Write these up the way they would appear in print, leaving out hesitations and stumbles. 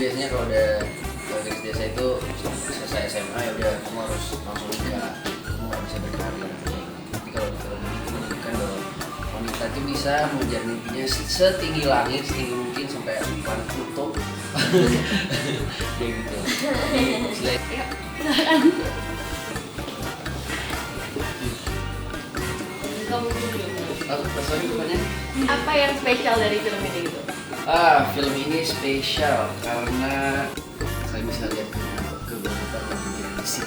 biasanya kalau udah gadis desa itu selesai SMA ya udah kamu harus langsung nikah, kamu nggak bisa berkarir. Tapi kalau di film ini menunjukkan bahwa wanita itu bisa mengejar mimpinya setinggi langit, setinggi mungkin sampai planet Pluto. Kayak gitu. Kamu dulu. Sorry bukannya? Apa yang spesial dari film ini gitu? Film ini spesial karena saya bisa lihat keberadaan dunia musik.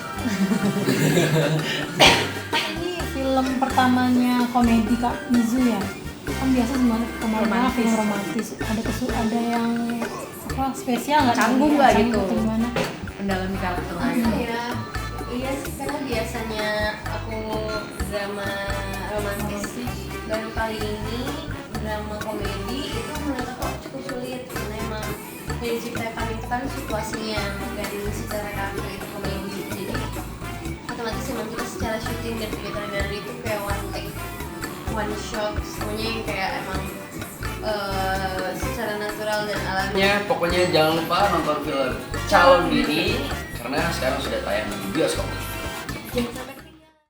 Ini film pertamanya komedi Kak Mizu ya. Kan biasa semuanya kemana-mana film romantis. Ada yang apa spesial nggak? Canggung nggak gitu? Atau gimana? Mendalami karakter Apa ya? Iya sih, karena biasanya aku drama romantis, baru kali ini drama komedi itu menurut aku cukup sulit karena emang yang diciptakan itu kan situasinya, bukan secara karakter itu komedi. Jadi otomatis emang kita secara syuting dan sutradara itu kayak one take, one shot, semuanya yang kayak emang secara natural dan alami. Pokoknya jangan lupa nonton film Calon Bini karena sekarang sudah tayang di bioskop. Jangan sampai